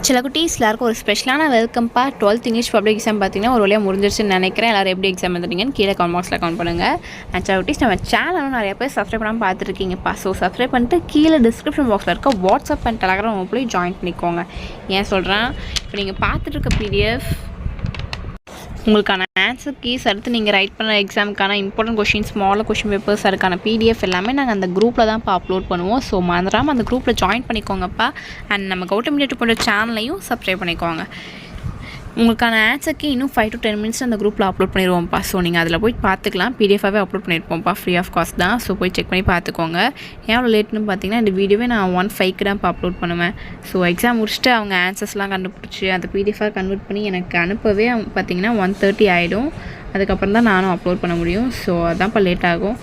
சில குட்டீஸ் எல்லாருக்கும் ஒரு ஸ்பெஷலான வெல்கம்ப்பா. 12th இங்கிலீஷ் பப்ளிக் எக்ஸாம் பார்த்தீங்கன்னா ஒரு வழியாக முடிஞ்சிருச்சுன்னு நினைக்கிறேன். எல்லோரும் எப்படி எக்ஸாம் எழுதுறீங்கன்னு கீழே கமெண்ட் பாக்ஸில் கமெண்ட் பண்ணுங்கள். அண்ட் சில குட்டீஸ் நம்ம சேனலும் நிறைய பேர் சப்ஸ்கிரைப் பண்ணாமல் பார்த்துருக்கீங்கப்பா. ஸோ சப்ஸ்கிரைப் பண்ணிட்டு கீழே டிஸ்கிரிப்ஷன் பாக்ஸில் இருக்க வாட்ஸ்அப் அண்ட் டெலகிராம் போய் ஜாயின் பண்ணிக்கோங்க. ஏன் சொல்கிறேன், இப்போ நீங்கள் பார்த்துட்டு இருக்க பிடிஎஃப் உங்களுக்கான ஆன்சர் கீஸ், அடுத்து நீங்கள் ரைட் பண்ண எக்ஸாமுக்கான important questions, model question papers, அதுக்கான பிடிஎஃப் எல்லாமே நாங்கள் அந்த குரூப்பில் தான்ப்பா அப்லோட் பண்ணுவோம். ஸோ மறந்துடாமல் அந்த குரூப்பில் ஜாயின் பண்ணிக்கோங்கப்பா. அண்ட் நம்ம கௌதம் மீடியா போன்ற சேனலையும் சப்ஸ்கிரைப் பண்ணிக்கோங்க. உங்களுக்கான ஆன்சருக்கு இன்னும் 5 to 10 மினிட்ஸ் அந்த குரூப்பில் அப்லோட் பண்ணிடுவோம்ப்பா. ஸோ நீங்கள் அதில் போய் பார்த்துக்கலாம். பிடிஎஃபாகவே அப்லோட் பண்ணியிருப்போம்ப்பா, ஃப்ரீ ஆஃப் காஸ்ட் தான். ஸோ போய் செக் பண்ணி பார்த்துக்கோங்க. எவ்வளோ லேட்னு பார்த்தீங்கன்னா இந்த வீடியோவே நான் 1:05 தான் அப்லோட் பண்ணுவேன். ஸோ எக்ஸாம் முடிச்சுட்டு அவங்க ஆன்சர்ஸ்லாம் கண்டுபிடிச்சி அந்த பிடிஎஃபாக கன்வெர்ட் பண்ணி எனக்கு அனுப்பவே பார்த்தீங்கன்னா 1:30 ஆகிடும். அதுக்கப்புறம் தான் நானும் அப்லோட் பண்ண முடியும். ஸோ அதான்ப்பா லேட் ஆகும்.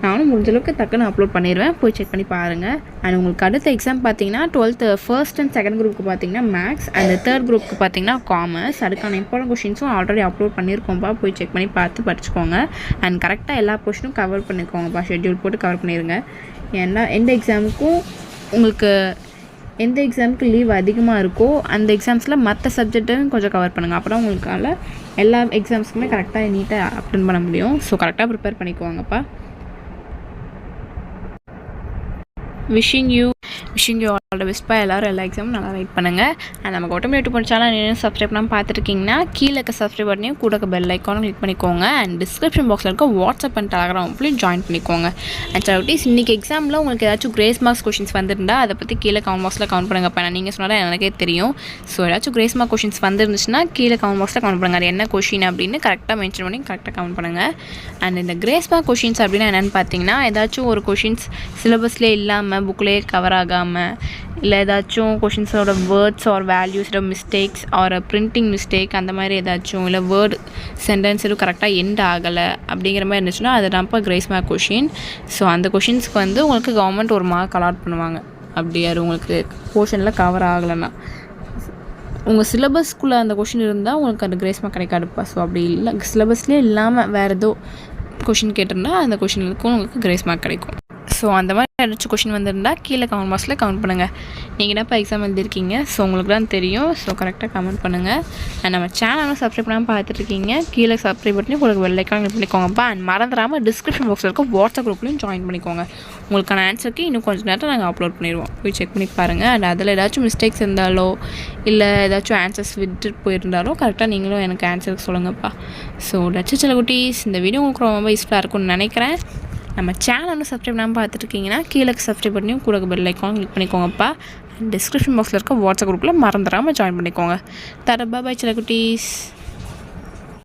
நானும் முடிஞ்சளவுக்கு டக்குன்னு அப்லோட் பண்ணிடுவேன். போய் செக் பண்ணி பாருங்கள். அண்ட் உங்களுக்கு அடுத்த எக்ஸாம் பார்த்தீங்கன்னா 12th ஃபர்ஸ்ட் அண்ட் செகண்ட் குரூப்புக்கு பார்த்தீங்கன்னா மேக்ஸ், அண்ட் தேர்ட் குரூப்புக்கு பார்த்தீங்கன்னா காமர்ஸ். அதுக்கான இம்பார்ட்டன்ட் கொஷின்ஸும் ஆல்ரெடி அப்லோட் பண்ணியிருக்கோம்ப்பா. போய் செக் பண்ணி பார்த்து படிச்சுக்கோங்க. அண்ட் கரெக்டாக எல்லா கொஷினும் கவர் பண்ணிக்கோங்கப்பா. ஷெட்யூல் போட்டு கவர் பண்ணிடுங்க. ஏன்னா எந்த எக்ஸாமுக்கும் உங்களுக்கு எந்த எக்ஸாமுக்கு லீவ் அதிகமாக இருக்கோ அந்த எக்ஸாம்ஸில் மற்ற சப்ஜெக்ட்டும் கொஞ்சம் கவர் பண்ணுங்கள். அப்போ தான் உங்களுக்கால எல்லா எக்ஸாம்ஸுக்குமே கரெக்டாக நீட்டாக அட்டெண்ட் பண்ண முடியும். ஸோ கரெக்டாக ப்ரிப்பேர் பண்ணிக்குவாங்கப்பா. விஷிங் யூ ஆல் த பெஸ்ட்ப்பா. எல்லோரும் எல்லா எக்ஸாமும் நல்லா ரைட் பண்ணுங்கள். அண்ட் நம்ம கௌதம் மீடியா போன்ற சேனல் நீங்கள் சப்ஸ்கிரைப் பண்ணாமல் பார்த்துருக்கீங்கன்னா கீழே இருக்க சப்ஸ்கிரைப் பட்டனையும் கூட பெல் ஐக்கானும் கிளிக் பண்ணிக்கோங்க. அண்ட் டிஸ்கிரிப்ஷன் பாக்ஸில் இருக்க வாட்ஸ்அப் அண்ட் டெலகிராம் போய் ஜாயின் பண்ணிக்கோங்க. அண்ட் சவுட்டீஸ் இன்றைக்கி எக்ஸாமில் உங்களுக்கு ஏதாச்சும் கிரேஸ் மார்க்ஸ் கொஷின்ஸ் வந்துருந்தால் அதை பற்றி கீழே கமெண்ட் பாக்ஸில் கமெண்ட் பண்ணுங்கப்பா. நான் நீங்கள் சொன்னால் எனக்கே தெரியும். ஸோ ஏதாச்சும் கிரேஸ் மார்க் கொஷின்ஸ் வந்துருந்துச்சுன்னா கீழே கமெண்ட் பாக்ஸில் கமெண்ட் பண்ணுங்கள். அது என்ன கொஷின் அப்படின்னு கரெக்டாக மென்ஷன் பண்ணி கரெக்டாக கமெண்ட் பண்ணுங்கள். அண்ட் இந்த கிரேஸ் மார்க் கொஷின்ஸ் அப்படின்னா என்னென்னு பார்த்தீங்கன்னா, ஏதாச்சும் ஒரு கொஷின்ஸ் சிலபஸ்லேயே இல்லாமல் புக்லேயே கவர் ஆகாமல், இல்லை ஏதாச்சும் கொஷின்ஸோட வேர்ட்ஸ் ஆர் வேல்யூஸோட மிஸ்டேக்ஸ் ஆர் பிரிண்டிங் மிஸ்டேக் அந்த மாதிரி ஏதாச்சும், இல்லை வேர்டு சென்டென்ஸ் எதுவும் கரெக்டாக எண்ட் ஆகலை அப்படிங்கிற மாதிரி இருந்துச்சுன்னா அது தான்ப்பா கிரேஸ் மார்க் கொஷின். ஸோ அந்த கொஷின்ஸ்க்கு வந்து உங்களுக்கு கவர்மெண்ட் ஒரு மார்க் அலாட் பண்ணுவாங்க. அப்படி அது உங்களுக்கு போர்ஷனில் கவர் ஆகலைன்னா. உங்கள் சிலபஸ்க்குள்ளே அந்த கொஷின் இருந்தால் உங்களுக்கு அந்த கிரேஸ் மார்க் கிடைக்காதுப்பா. ஸோ அப்படி இல்லை, சிலபஸ்லேயே இல்லாமல் வேறு ஏதோ கொஷின் கேட்டிருந்தா அந்த கொஷினுக்கும் உங்களுக்கு கிரேஸ் மார்க் கிடைக்கும். ஸோ அந்த மாதிரி ஏதாச்சும் கொஷின் வந்துருந்தால் கீழே கமெண்ட் பாக்ஸில் கமெண்ட் பண்ணுங்கள். நீங்கள் என்னப்பா எக்ஸாம் எழுதிருக்கீங்க, ஸோ உங்களுக்கு தான் தெரியும். ஸோ கரெக்டாக கமெண்ட் பண்ணுங்கள். அண்ட் நம்ம சேனலும் சப்ஸ்கிரைப் பண்ணாமல் பார்த்துட்ருக்கீங்க, கீழே சப்ஸ்கிரைப் பண்ணி உங்களுக்கு பெல் ஐக்கான் கிளிக் பண்ணிக்கோங்கப்பா. அண்ட் மறந்துடாமல் டிஸ்கிரிப்ஷன் பாக்ஸில் இருக்க வாட்ஸ்அப் குரூப்லையும் ஜாயின் பண்ணிக்கோங்க. உங்களுக்கான ஆன்சருக்கு இன்னும் கொஞ்சம் நேரத்தில் நாங்கள் அப்லோட் பண்ணிடுவோம். போய் செக் பண்ணி பாருங்கள். அண்ட் அதில் ஏதாச்சும் மிஸ்டேக்ஸ் இருந்தாலோ இல்லை ஏதாச்சும் ஆன்சர்ஸ் விட்டுட்டு போயிருந்தாலோ கரெக்டாக நீங்களும் எனக்கு ஆன்சருக்கு சொல்லுங்கப்பா. ஸோ சில குட்டீஸ், இந்த வீடியோ உங்களுக்கு ரொம்ப யூஸ்ஃபுல்லாக இருக்கும்னு நினைக்கிறேன். நம்ம சேனலும் சப்ஸ்கிரைப் பண்ணாமல் பார்த்துட்ருக்கீங்கன்னா கீழே சப்ஸ்கிரைப் பண்ணியும் கூட பெல் ஐக்கான் கிளிக் பண்ணிக்கோங்கப்பா. டிஸ்கிரிப்ஷன் பாக்ஸில் இருக்க வாட்ஸ்அப் குரூப்பில் மறந்துடாமல் ஜாயின் பண்ணிக்கோங்க. தரப்பா பாய் சில குட்டீஸ்.